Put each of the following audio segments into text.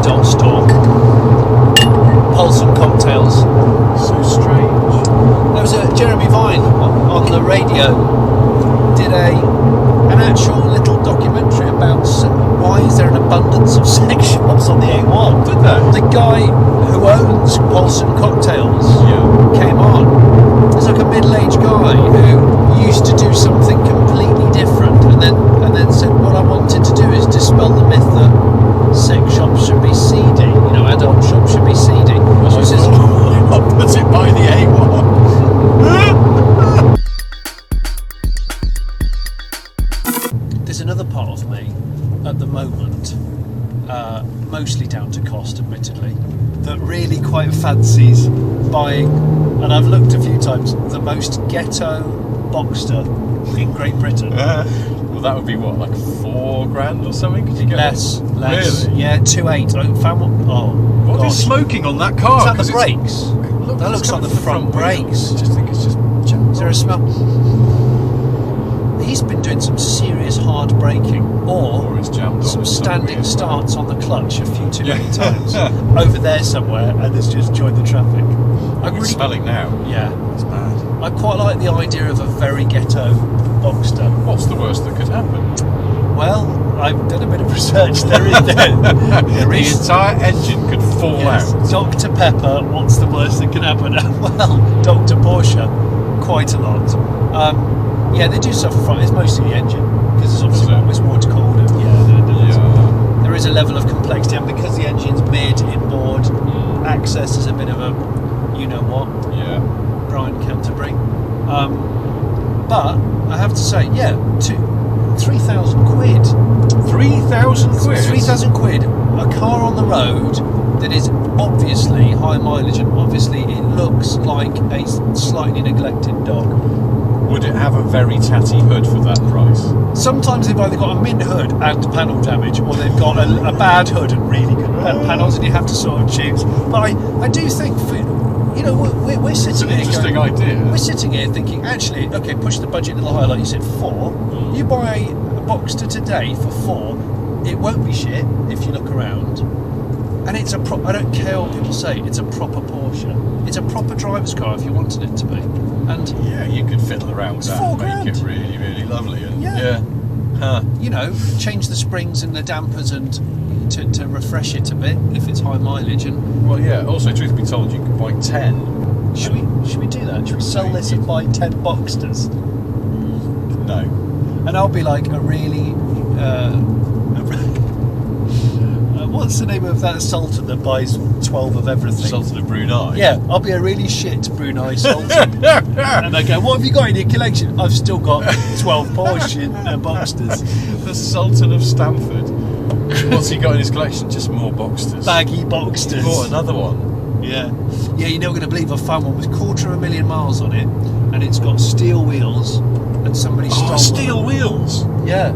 adult store. Wholesome cocktails. So strange. There was a Jeremy Vine on the radio did an actual little documentary about why is there an abundance of sex shops on the A1. Did they? The guy who owns Wholesome Cocktails came on. He's like a middle-aged guy who used to do something completely different, and then said, what I wanted to do is dispel the myth that sex shops should be seedy. You know, adult shops should be seedy. He says, I'll put it by the A1. There's another part of me at the moment, mostly down to cost, admittedly, that really quite fancies buying, and I've looked a few times, the most ghetto Boxster in Great Britain. Well, that would be what, like £4,000 or something? Could you get Less. Really? Yeah, 2.8. I found one. Oh, What gosh. is smoking on that car? Is that the brakes? That looks like the front brakes. I just think it's just jammed. Is there a smell? He's been doing some serious hard braking, or it's jammed on some in some standing weird starts on the clutch a few too many Yeah. times over there somewhere, and has just joined the traffic. It's smelling now. Yeah, It's bad. I quite like the idea of a very ghetto Boxster. What's the worst that could happen? Well, I've done a bit of research. There is The entire engine could fall yes, out. Dr. Pepper. What's the worst that can happen? Well, Dr. Porsche, quite a lot. Yeah, they do suffer from it. It's mostly the engine, because it's obviously it's water cooled. And there is a level of complexity, and because the engine's mid inboard, access is a bit of a, you know what, Brian Canterbury. But I have to say, 3,000 quid. 3,000 quid? 3,000 quid. A car on the road that is obviously high mileage, and obviously it looks like a slightly neglected dog. Would it have a very tatty hood for that price? Sometimes they've either got a mint hood and panel damage, or they've got a bad hood and really good panels, and you have to sort of choose. But I do think, we're sitting It's an here interesting going, idea. We're sitting here thinking, actually, okay, push the budget a little higher, like you said, 4. You buy a Boxster today for 4, it won't be shit if you look around. And it's I don't care what people say, it's a proper Porsche. It's a proper driver's car if you wanted it to be. And yeah, you could fiddle around with that and make £4,000. it really, really lovely. And change the springs and the dampers and to refresh it a bit if it's high mileage. And also, truth be told, you could buy 10. should we do that? Should we sell this and buy 10 Boxsters? No. And I'll be like a really what's the name of that sultan that buys 12 of everything? Sultan of Brunei? Yeah, I'll be a really shit Brunei sultan. And I go, what have you got in your collection? I've still got 12 Porsche Boxsters. The Sultan of Stamford. What's he got in his collection? Just more Boxsters. Baggy Boxsters. Bought another one. Yeah, you're not going to believe I found one with 250,000 miles on it, and it's got steel wheels, and somebody stole steel them. wheels? Yeah.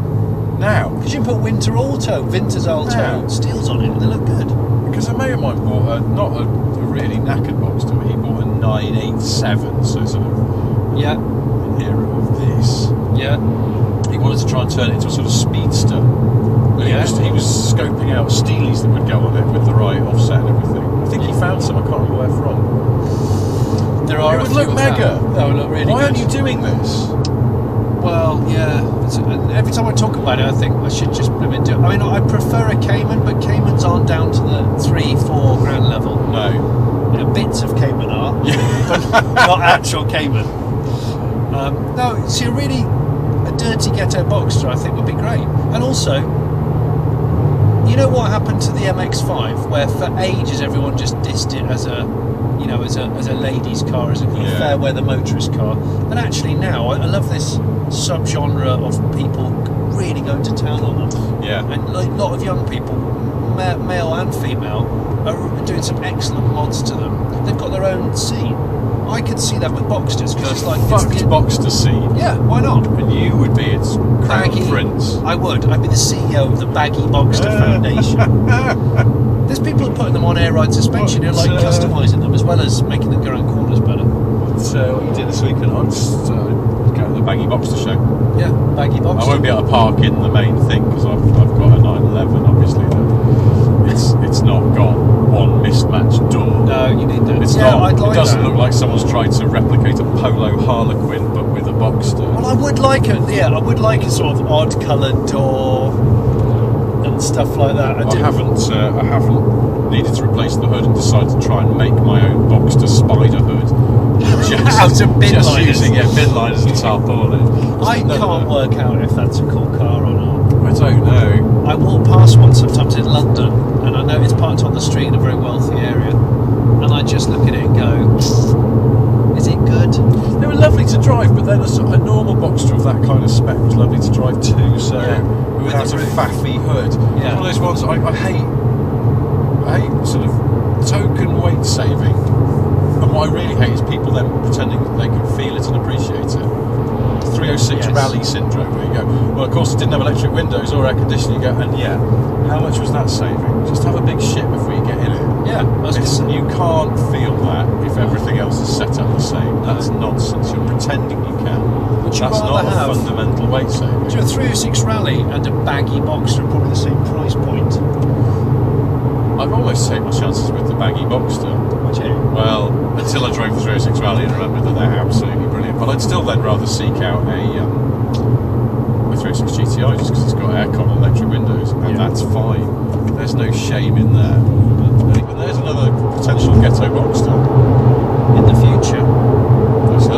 Now? Because you can put Vinter's Alto steels on it, and they look good. Because a mate of mine bought not a really knackered Boxster, but he bought a 987, so sort of era of this. Yeah. He wanted to try and turn it into a sort of speedster. He was scoping out steelies that would go on it with the right offset and everything. I think he found some, I can't remember where from. There are It would look mega. That would look really Why good. aren't you doing this? Well, and every time I talk about it, I think I should just do it. I mean, I prefer a Cayman, but Caymans aren't down to the $3,000-4,000 level. No. Bits of Cayman are, but not actual Cayman. No, see, a dirty ghetto Boxster, I think, would be great. And also, you know what happened to the MX-5, where for ages everyone just dissed it as a ladies' car, as a kind of fair weather motorist car. And actually now, I love this subgenre of people really going to town on them. Yeah. And a lot of young people, male and female, are doing some excellent mods to them. They've got their own scene. I could see that with Boxsters, because it's like... Fucked Boxster scene. Yeah, why not? And you would be its crown prince. I would. I'd be the CEO of the Baggy Boxster Foundation. There's people who are putting them on air ride suspension who are like customising them as well as making them go around corners better. What you did this weekend? I'm just going to the Baggy Boxster show. Yeah, Baggy Boxster. I won't be able to park in the main thing because I've got a 911, obviously. It's not one mismatched door. No, you need that. It's yeah, not. I'd like It doesn't that. look like someone's tried to replicate a Polo Harlequin, but with a Boxster. Well, I would like it. Yeah, I would like a sort of odd-coloured door and stuff like that. I haven't needed to replace the hood and decided to try and make my own Boxster spider hood. Out of bin just liners. using bin liners and tarpaulin. I can't work out if that's a cool car or not. I don't know. I walk past one sometimes in London, and I know it's parked on the street in a very wealthy area, and I just look at it and go, "Is it good?" They were lovely to drive, but then a normal Boxster of that kind of spec was lovely to drive too. So Yeah. without With a the roof. faffy hood, Yeah. one of those ones I hate. I hate sort of token weight saving, and what I really hate is people then pretending that they can feel it and appreciate it. 306 Yes. rally syndrome, where you go, well, of course it didn't have electric windows or air conditioning. You go, and yeah, how much was that saving? Just have a big shit before you get in it. Yeah, I was gonna It's, say. you can't feel that if everything else is set up the same. That's nonsense. You're pretending you can. Would you That's not rather a have- fundamental weight saving. Do a 306 Rally and a baggy Boxster are probably the same price point. I've almost taken my chances with the baggy Boxster. Would you? Well, until I drove the 306 Rally and remembered that they're absolutely brilliant. But I'd still then rather seek out a 306 GTI just because it's got aircon and electric windows, and Yeah. that's fine. There's no shame in there. And there's another potential ghetto Boxster. In the future.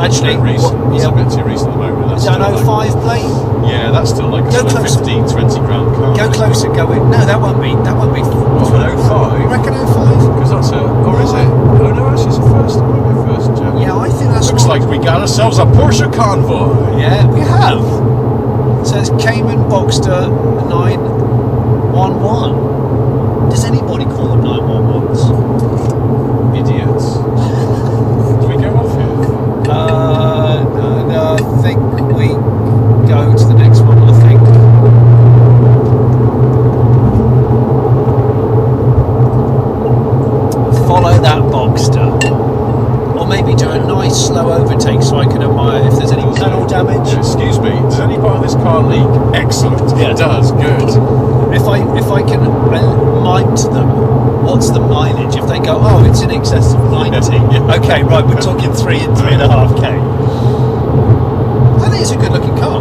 Actually, it's what- a yeah. bit too recent at the moment. That's Is that an still like- 05 plate? Yeah, that's still like a Go sort of closer. 15, 20 grand car. Go closer, go in. No, that won't be. What's an You 05? reckon 05? Because that's a, or is it? Oh no, actually it's a first. It might be a first gen. Yeah, I think that's Looks what- like we got ourselves a Porsche convoy. Yeah, we have. So it's Cayman Boxster 911. Does anybody call them 911s? Idiots. Do we go off here? No, I think we go to the next one, I think. Follow that Boxster. Or maybe do a nice slow overtake so I can admire if there's any panel damage. Yeah, excuse me, does any part of this car leak? Excellent. Yeah. It does, good. If I can might them, what's the mileage? If they go, oh, it's in excess of 90. Yeah. Okay, right, we're talking 3 and 3.5k. I think it's a good looking car.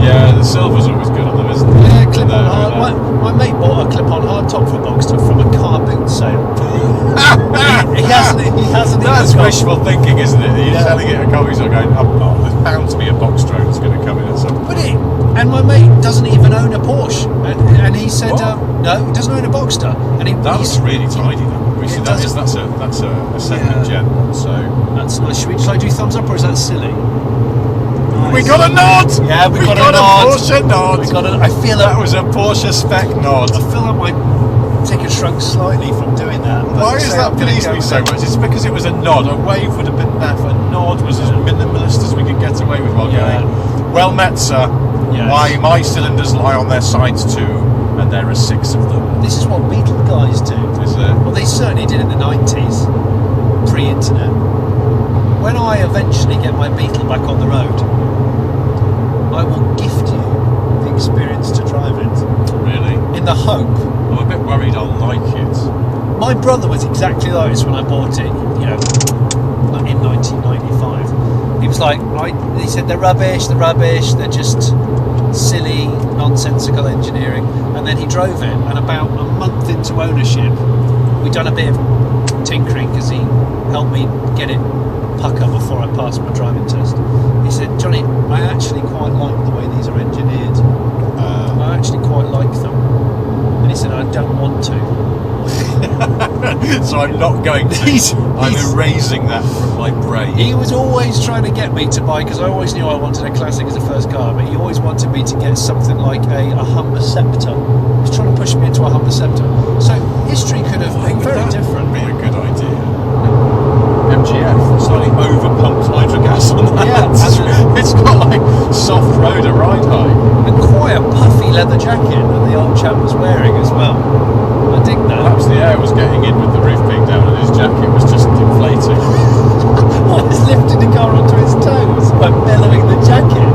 Yeah, the silver's always good on them, isn't it? Yeah, clip on No, hard. no. My mate bought a clip on hard top for Boxster from a car boot sale. he hasn't That's even got- wishful thinking, isn't it? You're Yeah. selling it at a car, he's like going, oh, there's bound to be a Boxster that's going to come in at some point. But and my mate doesn't even own a Porsche, and he said, What? no, he doesn't own a Boxster, and That's really tidy then. We see It that is, doesn't- that's a second Yeah. gen one, so. That's nice. Should I do thumbs up or is that silly? We got a nod! Yeah, we got a got nod. a Porsche nod! We got I feel That was a Porsche spec nod. I feel like my ticket shrunk slightly from doing that. but Why is so that I'm gonna pleased go me with so it. much? It's because it was a nod. A wave would have been naff. A nod was as minimalist as we could get away with while Yeah. going, well met, sir. Yes. Why, my cylinders lie on their sides too, and there are 6 of them. This is what Beetle guys do. Is it? Well, they certainly did in the 90s, pre-internet. When I eventually get my Beetle back on the road, I will gift you the experience to drive it, Really? in the hope. I'm a bit worried I'll like it. My brother was exactly like this when I bought it, like in 1995. He was like, he said, they're rubbish, they're just silly, nonsensical engineering. And then he drove it, and about a month into ownership, we'd done a bit of tinkering because he helped me get it pucker before I passed my driving test. He said, Johnny, I actually quite like the way these are engineered. I actually quite like them. And he said, I don't want to. So I'm not going to. I'm erasing that from my brain. He was always trying to get me to buy, because I always knew I wanted a classic as a first car, but he always wanted me to get something like a Hummer Scepter. He was trying to push me into a Hummer Scepter. So history could have been very different. Be a good idea. MGF, slightly over-pumped hydrogas on that. Yeah, It's got like soft roader ride height. And quite a puffy leather jacket that the old chap was wearing as well. I dig that. Perhaps the air was getting in with the roof being down and his jacket was just inflating. What, he's lifting the car onto his toes by bellowing the jacket?